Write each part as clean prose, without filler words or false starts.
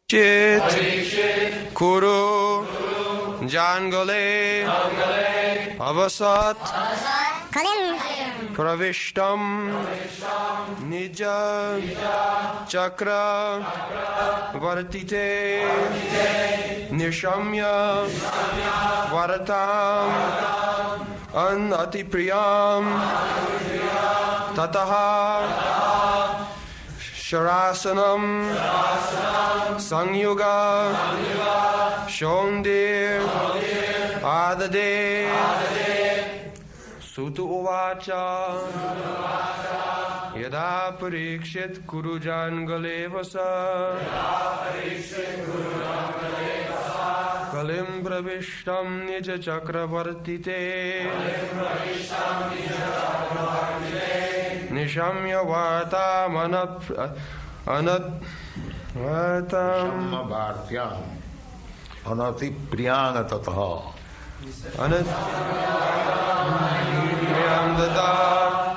Parikshit Kuru Jangale Avasat Kalim Pravishtam Nija Chakra Vartite Nishamya Varatam Anati Priyam Tataha Sharasanam Sangyuga Shondir Adade Sutu Uvacha Yada Parikshit Kurujan Galevasa Kalim Pravishtam Nija Chakravartite Nishamya Vata Anat Vatam Bhartyam Anati Priyanga Tataha Anat Priyam Dada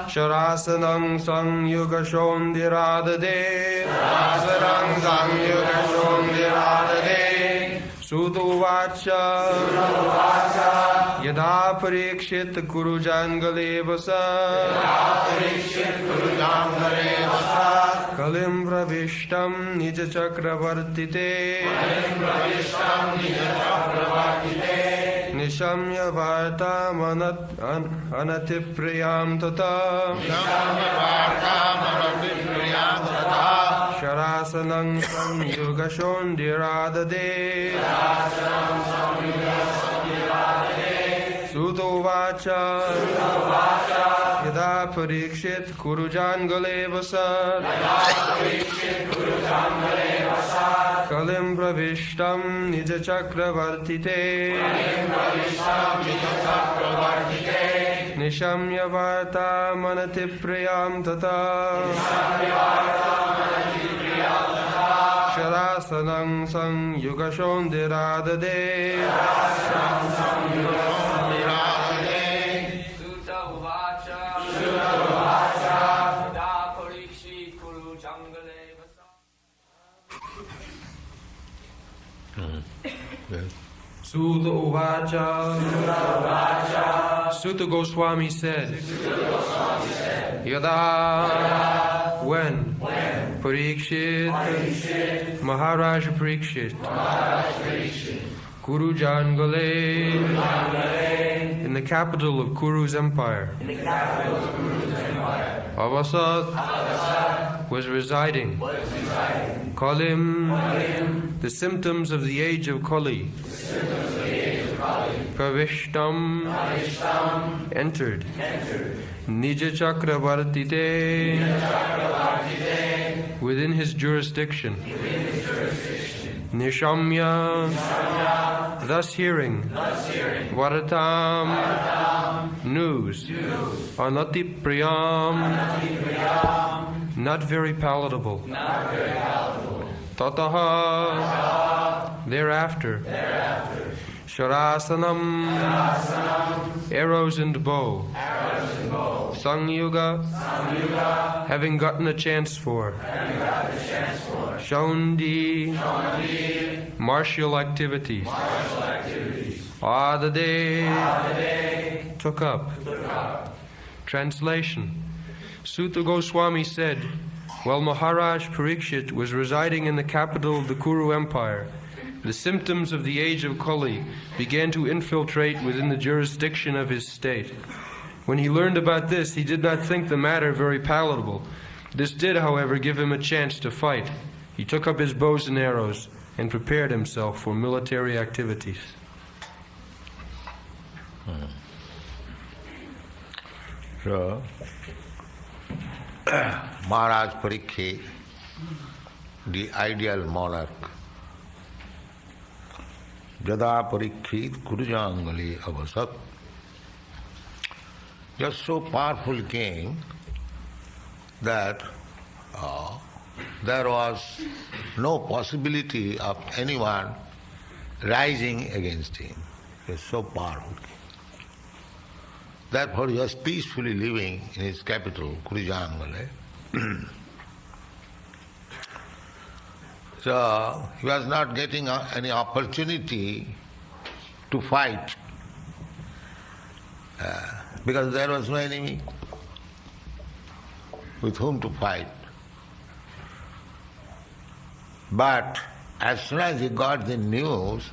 Sharasanang Sangyuga Shondiradade Sharasanang Sangyuga Shondiradade Sutu Vacha Yada Parikshit Kurujan Galevasa Kalim Pravishtam Nija Chakravartite Nishamya Vartam Anatipriyam Tata Sharasanang Samyuga Shondiradade Suto Vacha Yada Parikshit Kurujan Galevasa Kalim Pravishtam Nija Chakravartite Nishamya Varta Manatipriyam Tata Sharasanang Sangyuga Shondiradade Sutta Uvacha Sutta Goswami said Yada when Parikshit Maharaj Parikshit Kuru Jangale in the capital of Kuru's empire Avasat was residing Kalim the symptoms of the age of Kali Pravishtam entered Nija Chakravartite within his jurisdiction Nishamya thus hearing Varatam news Anati Priyam not very palatable Tataha thereafter Sharasanam arrows and bow Sangyuga having gotten a chance for Shondi martial activities Adade took up Translation Sutta Goswami said, while Maharaj Parikshit was residing in the capital of the Kuru Empire, the symptoms of the age of Kali began to infiltrate within the jurisdiction of his state. When he learned about this, he did not think the matter very palatable. This did, however, give him a chance to fight. He took up his bows and arrows and prepared himself for military activities. So, Maharaj Parikshit, the ideal monarch, Jada Parikshit Kurujangali Avasat, just so powerful king that there was no possibility of anyone rising against him. He was so powerful king. Therefore he was peacefully living in his capital, Kurujangali. So he was not getting any opportunity to fight because there was no enemy with whom to fight. But as soon as he got the news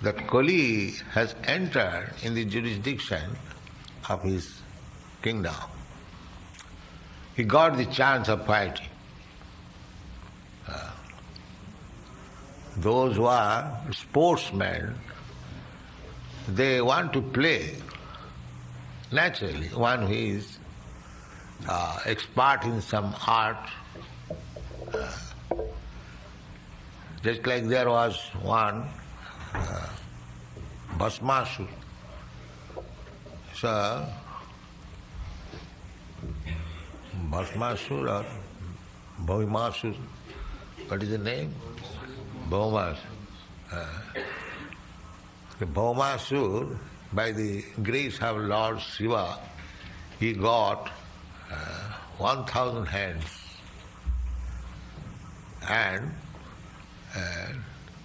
that Kali has entered in the jurisdiction of his kingdom, he got the chance of fighting. Those who are sportsmen, they want to play. Naturally, one who is expert in some art, just like there was one Bhasmasur. So, Bhasmasur or Bhaumasur, what is the name? Bhaumasur. The Bhaumasur, by the grace of Lord Shiva, he got 1,000 hands. And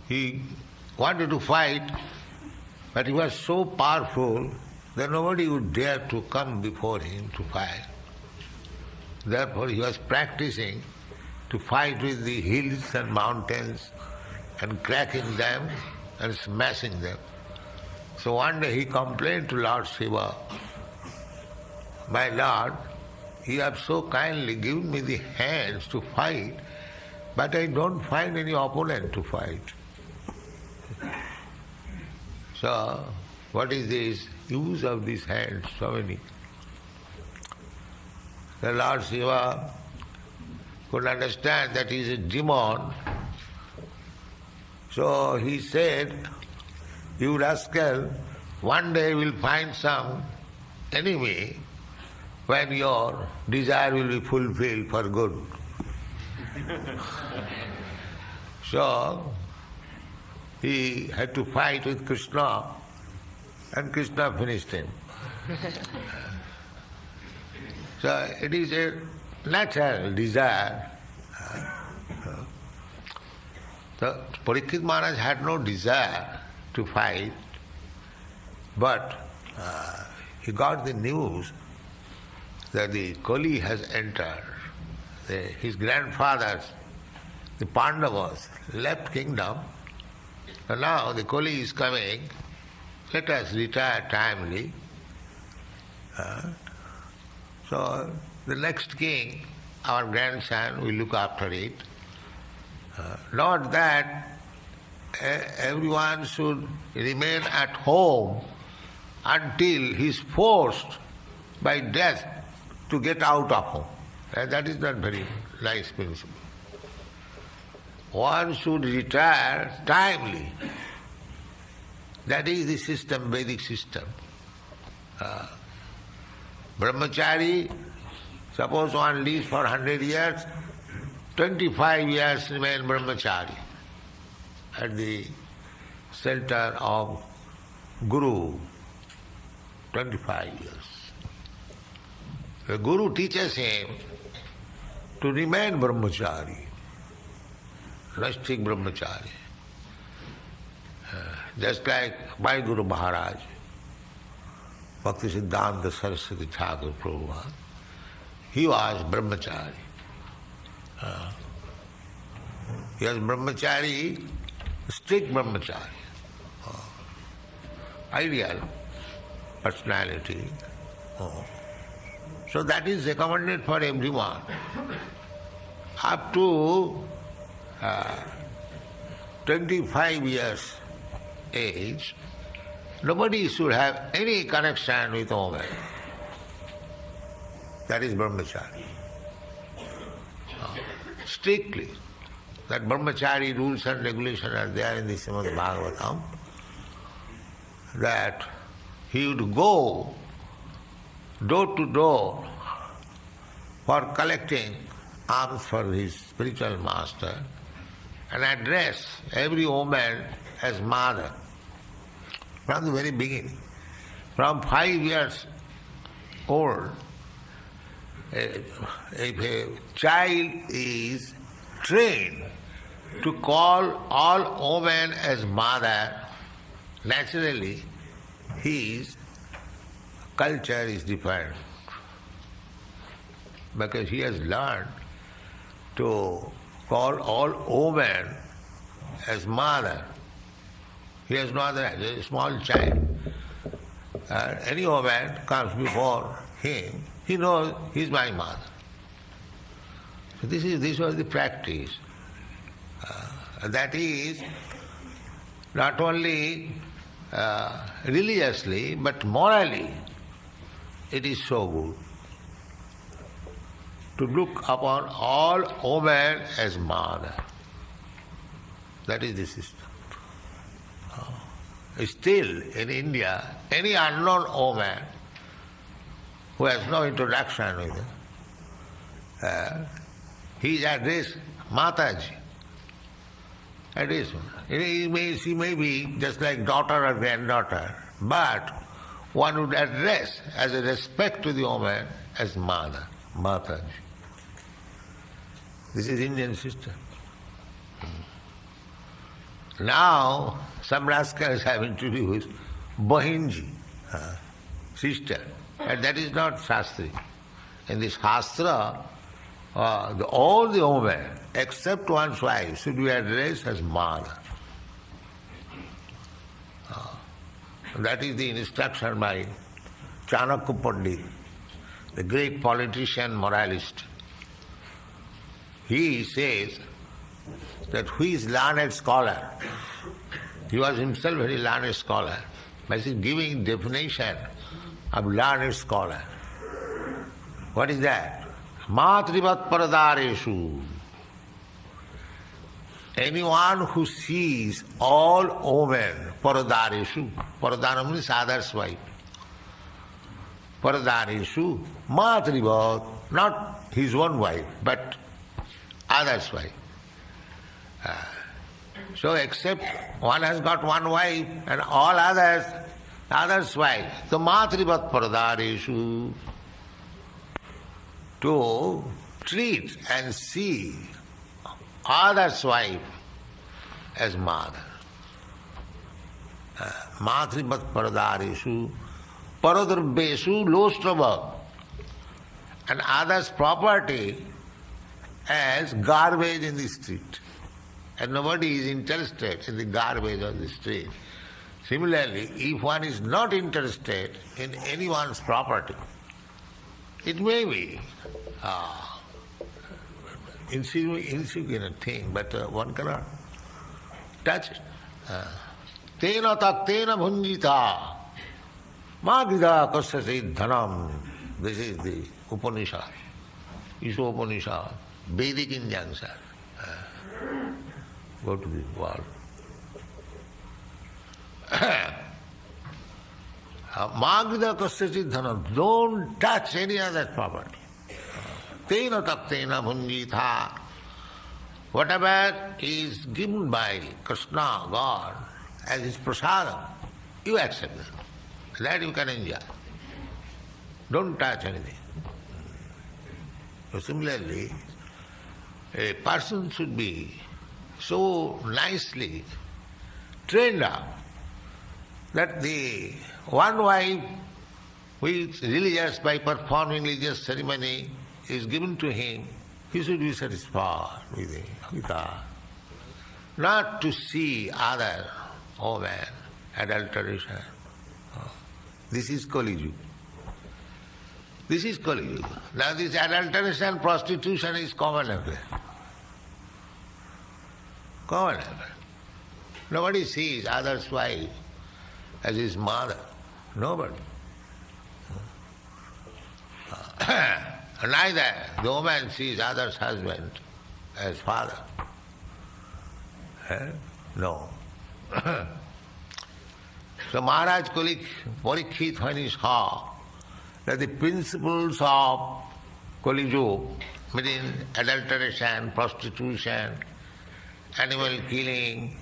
he wanted to fight, but he was so powerful that nobody would dare to come before him to fight. Therefore he was practicing to fight with the hills and mountains and cracking them and smashing them. So one day he complained to Lord Shiva, "My Lord, you have so kindly given me the hands to fight, but I don't find any opponent to fight. So, what is this use of these hands, so many?" The Lord Shiva could understand that he is a demon. So he said, "You rascal, one day you will find some enemy when your desire will be fulfilled for good." So he had to fight with Krishna, and Krishna finished him. So it is a natural desire. So Parikshit Maharaj had no desire to fight, but he got the news that the Kali has entered. His grandfathers, the Pandavas, left kingdom, and now the Kali is coming. Let us retire timely. So the next king, our grandson, will look after it. Not that everyone should remain at home until he is forced by death to get out of home. That is not very nice principle. One should retire timely. That is the system, Vedic system. Brahmachari, suppose one lives for 100 years, 25 years remain brahmachari at the center of Guru, 25 years. The Guru teaches him to remain brahmachari, rustic brahmachari. Just like my Guru Maharaj, Bhakti Siddhanta Saraswati Thakur Prabhupada, he was brahmachari. He was brahmachari, strict brahmachari, ideal personality. So that is recommended for everyone. Up to 25 years age, nobody should have any connection with woman. That is brahmachari. Strictly. That brahmachari rules and regulations are there in the Srimad Bhagvatam, that he would go door to door for collecting alms for his spiritual master and address every woman as mother from the very beginning. From 5 years old, if a child is trained to call all women as mother, naturally his culture is different. Because he has learned to call all women as mother. He has no other, a small child. Any woman comes before him, he knows he is my mother. So this was the practice. That is not only religiously but morally it is so good to look upon all women as mother. That is the system. Still in India, any unknown woman who has no introduction with him, he is addressed Mataji. She may be just like daughter or granddaughter, but one would address as a respect to the woman as mother, Mataji. This is Indian system. Now, some rascals have introduced Bahinji, sister, and that is not Shastri. In this Shastra, all the women, except one's wife, should be addressed as mother. That is the instruction by Chanakya Pandit, the great politician, moralist. He says that who is learned scholar, he was himself very learned scholar, but he is giving definition of learned scholar. What is that? Matrivat paradareshu. Anyone who sees all women, paradareshu, paradara means other's wife. Paradareshu, matrivat, not his own wife, but other's wife. So except one has got one wife and all others' wife. So matrivat paradareshu, to treat and see others' wife as mother. Matrivat paradareshu, paradrabeshu lostrava, and others' property as garbage in the street. And nobody is interested in the garbage on the street. Similarly, if one is not interested in anyone's property, it may be insignificant thing, but one cannot touch it. Tena taktena bhunjita magida kasyasi dhanam. This is the Upanishad, Isha Upanishad, Vedic injunction. Go to the wall. Magida kasyasi dhanam. Don't touch any other property. Tena taktena bhunjita. Whatever is given by Krishna, God, as his prasadam, you accept it. That you can enjoy. Don't touch anything. So similarly, a person should be so nicely trained up that the one wife who is religious by performing religious ceremony is given to him, he should be satisfied with that. Not to see other women, adulteration. This is Kali Yuga. This is Kali Yuga. Now this adulteration, prostitution is common affair. Common affair. Nobody sees other's wife as his mother. Nobody. Neither the woman sees other's husband as father. No. So Maharaj Parikshit, when he saw that the principles of Kali Yuga, meaning adulteration, prostitution, animal killing,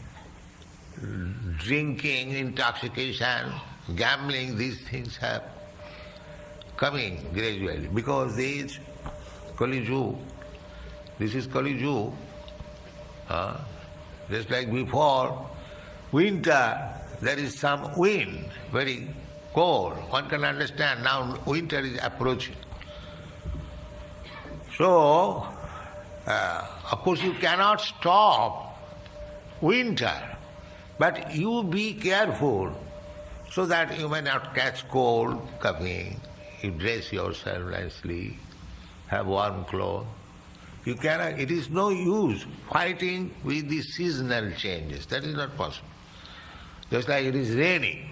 drinking, intoxication, gambling, these things have coming gradually, because this Kali Yuga, this is Kali Yuga, Just like before winter, there is some wind, very cold. One can understand now winter is approaching. So, of course you cannot stop winter, but you be careful so that you may not catch cold, coughing. You dress yourself nicely, have warm clothes. You cannot, it is no use fighting with the seasonal changes. That is not possible. Just like it is raining.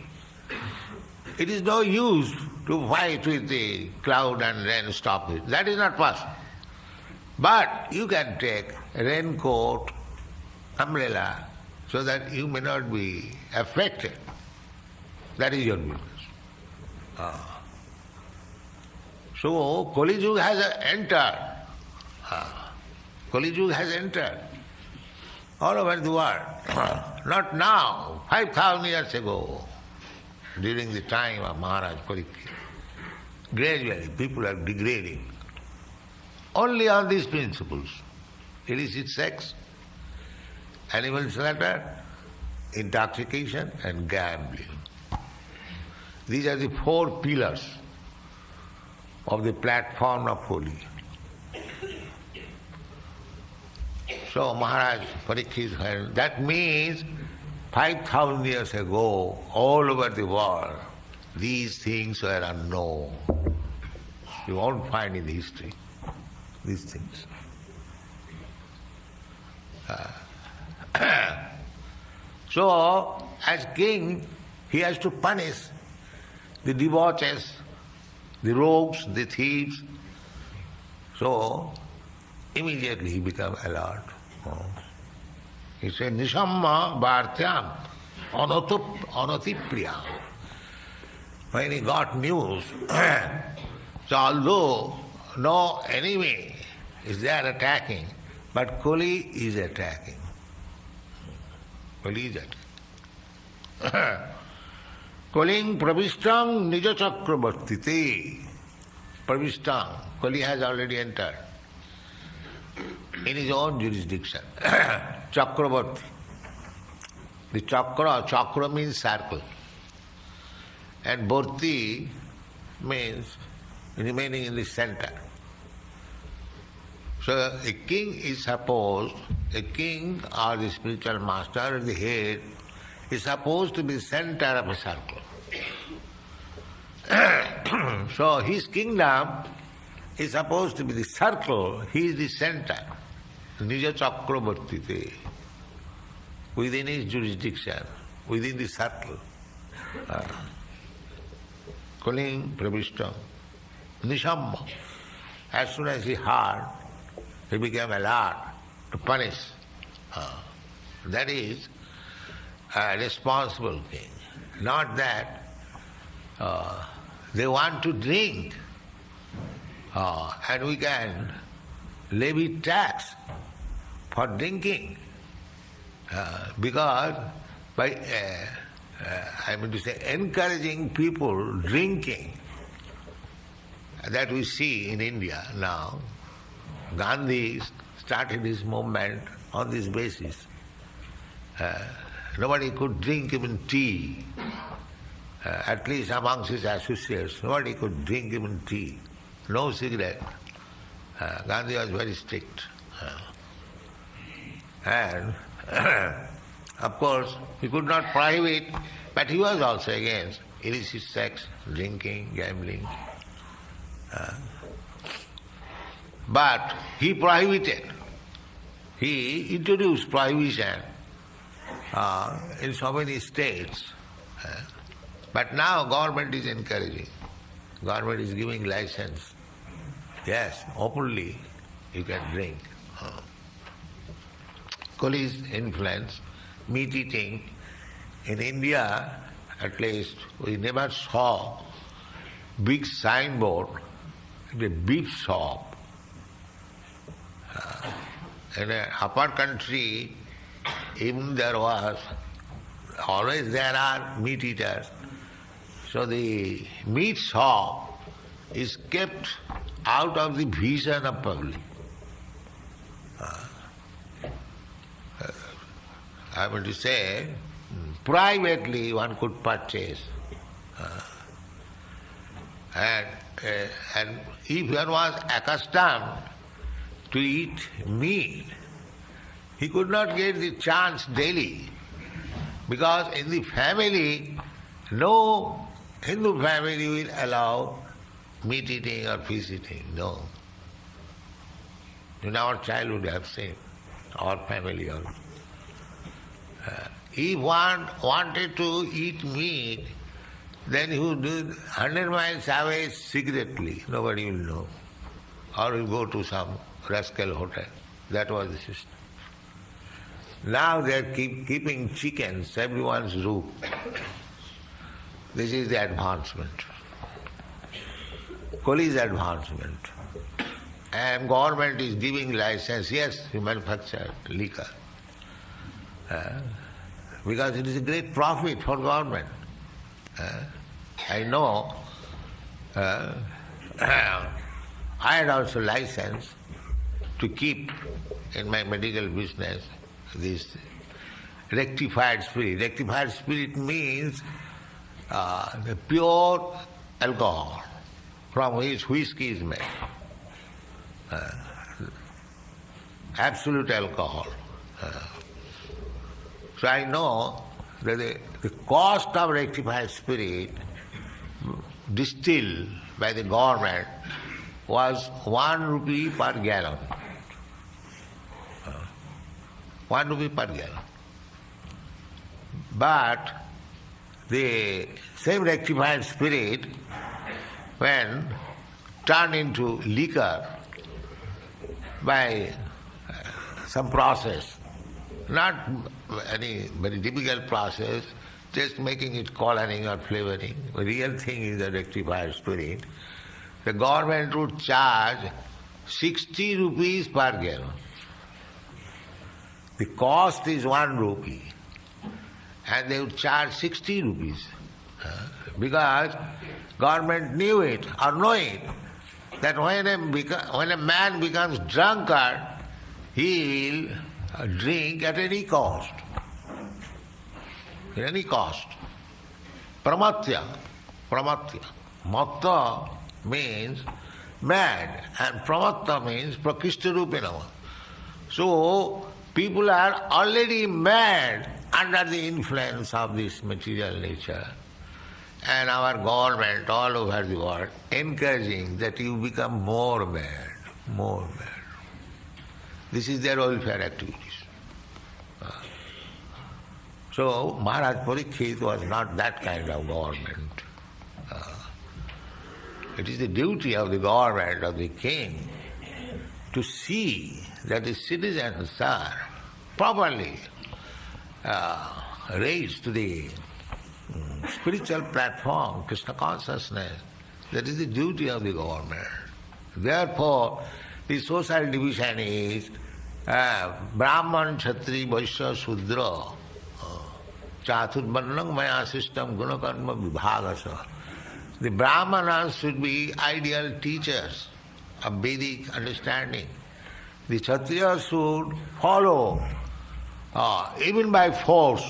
It is no use to fight with the cloud and rain, stop it. That is not possible. But you can take a raincoat, umbrella, so that you may not be affected. That is your business. So, Kali Yuga has entered. Kali Yuga has entered all over the world. Not now, 5,000 years ago, during the time of Maharaj Parikshit. Gradually, people are degrading. Only on these principles. Illicit sex, animal slaughter, intoxication and gambling. These are the 4 pillars of the platform of Kali. So Maharaj Parikshit, that means 5,000 years ago, all over the world, these things were unknown. You won't find in the history these things. So, as king, he has to punish the debauchees, the rogues, the thieves. So, immediately he becomes alert. He said, Nishamma Bhartyam Anatipriyam. When he got news, so although no enemy is there attacking, but Kali is attacking. Kali is attacking. Kaling Pravishtam Nija Chakravartite. Pravishtam, Kali has already entered in his own jurisdiction. Chakravarti. The chakra means circle. And Bharti means remaining in the center. So a king is supposed, a king or the spiritual master or the head is supposed to be the center of a circle. So his kingdom is supposed to be the circle, he is the center. Nija Chakravartite. Within his jurisdiction, within the circle. Kaling Pravishtam. Nishamma. As soon as he heard, he became alert to punish. That is a responsible king. Not that they want to drink and we can levy tax for drinking because by encouraging people drinking, that we see in India now. Gandhi started his movement on this basis. Nobody could drink even tea, at least amongst his associates. Nobody could drink even tea. No cigarette. Gandhi was very strict. And of course, he could not prohibit, but he was also against illicit sex, drinking, gambling. But he prohibited. He introduced prohibition in so many states. But now government is encouraging. Government is giving license. Yes, openly you can drink. Kali's influence, meat eating. In India, at least, we never saw big signboard, the beef shop. In an upper country, even there was, always there are meat eaters. So the meat shop is kept out of the vision of public. I want to say, privately one could purchase. And if one was accustomed to eat meat, he could not get the chance daily. Because in the family, no Hindu family will allow meat eating or fish eating, no. In our childhood I have seen, our family also. If one wanted to eat meat, then he would do 100 miles away secretly, nobody will know. Or will go to some rascal hotel. That was the system. Now they are keeping chickens everyone's roof. This is the advancement. Kali's advancement. And government is giving license, yes, you manufacture liquor. Because it is a great profit for government. I know, I had also license to keep in my medical business this rectified spirit. Rectified spirit means the pure alcohol from which whiskey is made. Absolute alcohol. So I know that the cost of rectified spirit distilled by the government was 1 rupee per gallon. 1 rupee per gallon. But the same rectified spirit, when turned into liquor by some process, not any very difficult process, just making it coloring or flavoring. The real thing is the rectified spirit. The government would charge 60 rupees per gallon. The cost is 1 rupee. And they would charge 60 rupees. Because government knew it or know it, that when a man becomes drunkard, he will drink at any cost. At any cost. Pramatya. Matta means mad, and pramatta means prakishtarupinama. So, people are already mad under the influence of this material nature. And our government all over the world encouraging that you become more mad, more mad. This is their welfare activities. So Maharaj Parikshit was not that kind of government. It is the duty of the government, of the king, to see that the citizens are properly raised to the spiritual platform, Krishna consciousness. That is the duty of the government. Therefore, the social division is Brahman, Kshatri, Vaishya, Shudra, Chaturvarnam Maya system, Gunakarma Vibhagasa. The Brahmanas should be ideal teachers of Vedic understanding. The Kshatriyas should follow, even by force,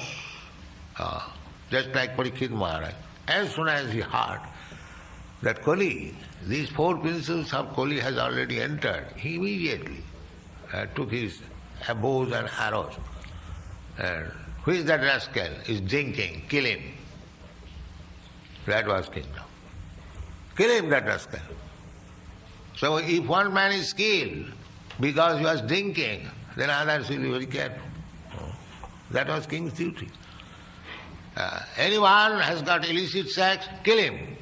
just like Parikshit Maharaj. As soon as he heard that Kali, these 4 principles of Kali has already entered, he immediately took his bows and arrows. And who is that rascal? Is drinking, kill him. That was kingdom. Kill him, that rascal. So if one man is killed because he was drinking, then others will be very careful. That was king's duty. Anyone has got illicit sex, kill him.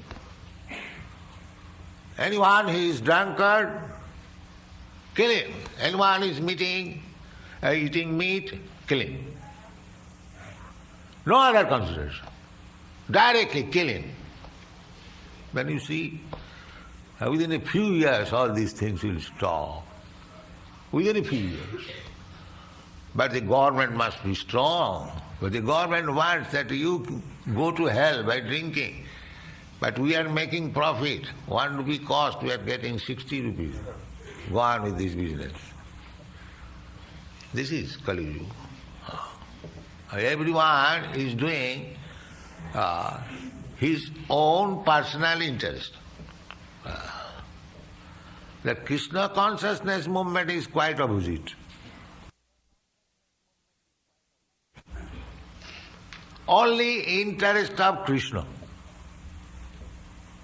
Anyone who is drunkard, kill him. Anyone who is eating meat, kill him. No other consideration. Directly kill him. Then you see, within a few years all these things will stop. Within a few years. But the government must be strong. But the government wants that you go to hell by drinking. But we are making profit. 1 rupee cost, we are getting 60 rupees. Go on with this business. This is Kali Yuga. Everyone is doing his own personal interest. The Krishna consciousness movement is quite opposite. Only interest of Krishna.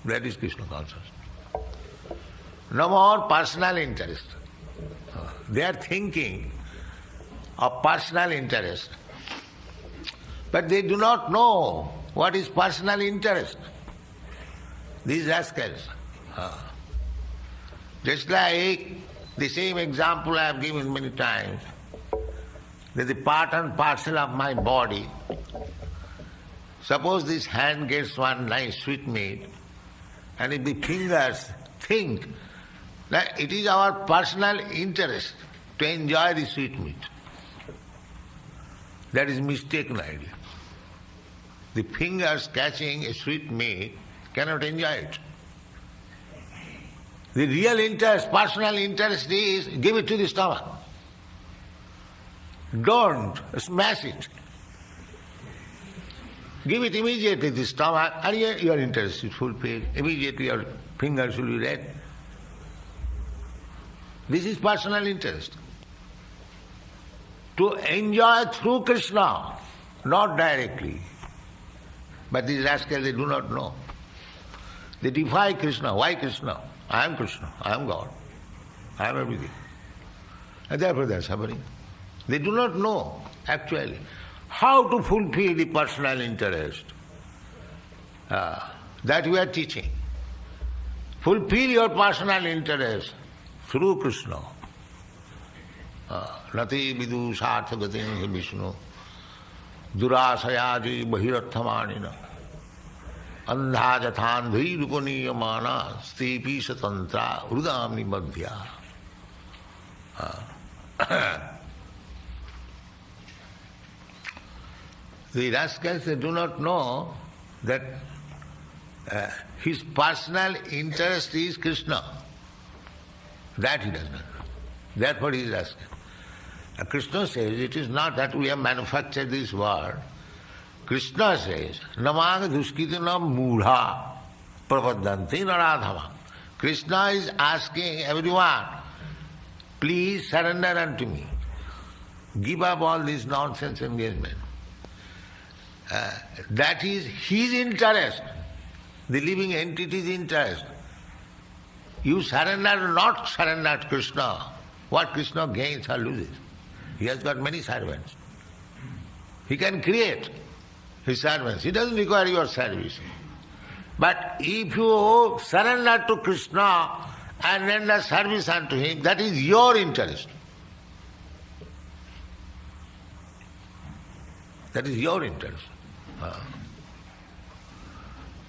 That is Krishna consciousness. No more personal interest. They are thinking of personal interest. But they do not know what is personal interest. These rascals. Just like the same example I have given many times, that the part and parcel of my body. Suppose this hand gets one nice sweetmeat, and if the fingers think that it is our personal interest to enjoy the sweetmeat, that is mistaken idea. The fingers catching a sweetmeat cannot enjoy it. The real interest, personal interest is give it to the stomach. Don't smash it. Give it immediately to the stomach and your interest is fulfilled. Immediately your fingers will be red. This is personal interest. To enjoy through Krishna, not directly. But these rascals, they do not know. They defy Krishna. Why Krishna? I am Krishna. I am God. I am everything. And therefore they are suffering. They do not know, actually, how to fulfill the personal interest. That we are teaching. Fulfill your personal interest through Krishna. Nati vidu sarthagatin Vishnu durasayadi bahiratthamanina andha jathandhi rupaniyamana stepi satantra udami madhya. The rascals, they do not know that his personal interest is Krishna. That he does not know. Therefore he is rascal. Krishna says, it is not that we have manufactured this word. Krishna says, Namang duskitina mudha prapadanti naradhama. Krishna is asking everyone, please surrender unto me. Give up all this nonsense engagement. That is his interest, the living entity's interest. You surrender, not surrender to Krishna. What Krishna gains or loses? He has got many servants. He can create his servants. He doesn't require your service. But if you surrender to Krishna and render service unto him, that is your interest. That is your interest.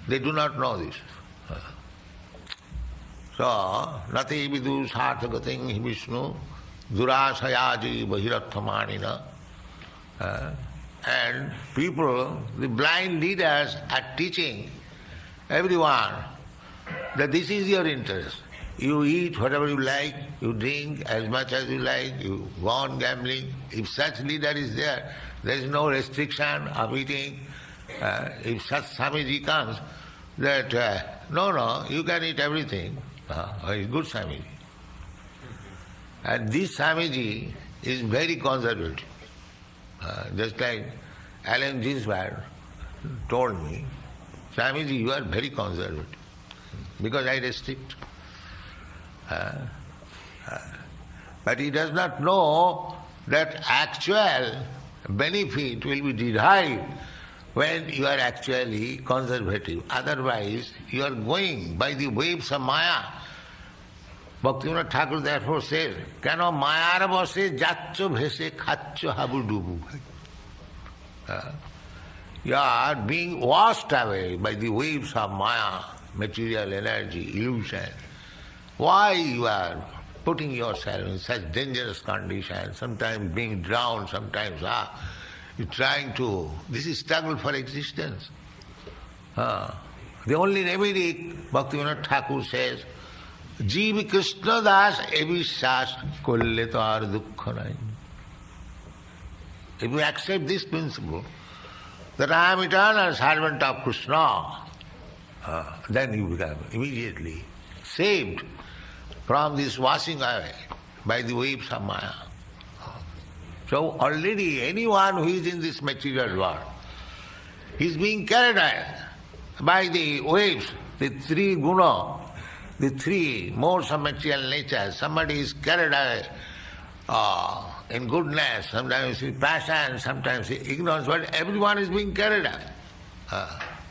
They do not know this. So, nati vidu sarthagating Vishnu durasayaji bahiratthamanina. And people, the blind leaders are teaching everyone that this is your interest. You eat whatever you like, you drink as much as you like, you go on gambling. If such leader is there is no restriction of eating. If such Swamiji comes, that no, you can eat everything. He's good Swamiji. And this Swamiji is very conservative. Just like Alan Ginsberg told me, Swamiji, you are very conservative, because I restrict. But he does not know that actual benefit will be derived when you are actually conservative. Otherwise, you are going by the waves of Maya. Bhaktivinoda Thakur therefore says, Keno Mayar bose jaccho bhese khacho habu dubu. You are being washed away by the waves of Maya, material energy, illusion. Why you are putting yourself in such dangerous conditions, sometimes being drowned, sometimes you're trying to... This is struggle for existence. The only remedy, Bhaktivinoda Thakur says, Jeev Krishna das evishas kolle tar dukkha nahi. If you accept this principle, that I am eternal servant of Krishna, then you become immediately saved from this washing away by the waves of Maya. So already anyone who is in this material world is being carried away by the waves, the three guna, the three modes of material nature. Somebody is carried away in goodness, sometimes in passion, sometimes in ignorance, but everyone is being carried away.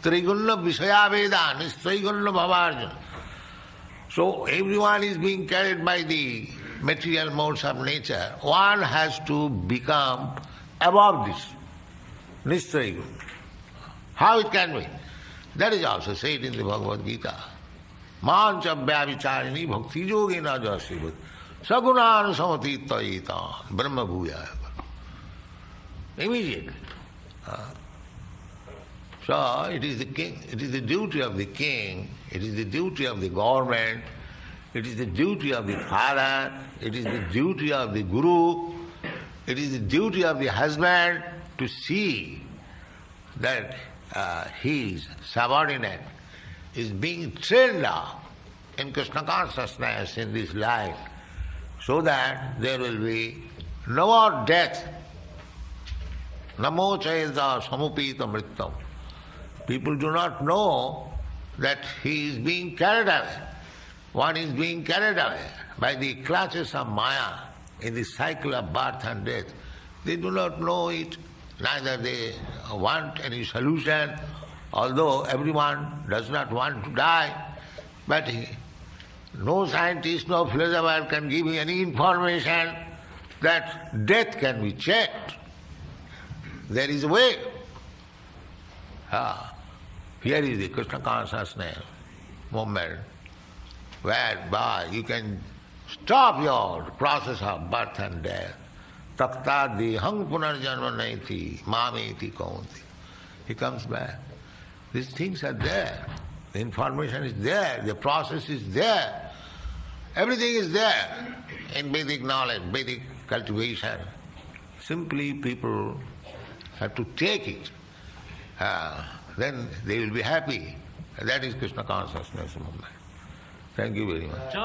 Trigunna Vishaya Veda, Nistraigunna Bhavarjuna. So everyone is being carried by the material modes of nature. One has to become above this. Nistraigunna. How it can be? That is also said in the Bhagavad Gita. Mancha Vyavicharini Bhakti Yogena Jasivut Sagunan Samatitayita Brahma Bhuya. Immediately. So it is the king, it is the duty of the king, it is the duty of the government, it is the duty of the father, it is the duty of the guru, it is the duty of the husband to see that his subordinate is being trained up in Krishna consciousness in this life, so that there will be no more death. Namo chayada samupita mrittam. People do not know that he is being carried away. One is being carried away by the clutches of Maya in the cycle of birth and death. They do not know it, neither they want any solution, although everyone does not want to die, but no scientist, no philosopher can give you any information that death can be checked. There is a way. Here is the Krishna consciousness movement, whereby you can stop your process of birth and death. Takta dehang punarjanma naiti mameti kaunti. He comes back. These things are there. The information is there. The process is there. Everything is there in Vedic knowledge, Vedic cultivation. Simply people have to take it. Then they will be happy. That is Krishna consciousness movement. Thank you very much.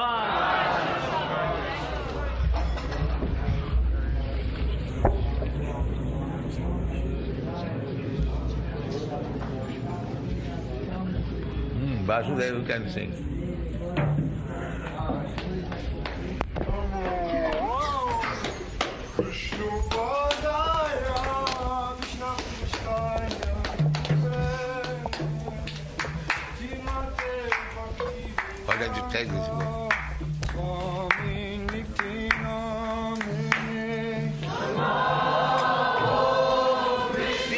Vasudeva, you can sing. Why don't you take this one?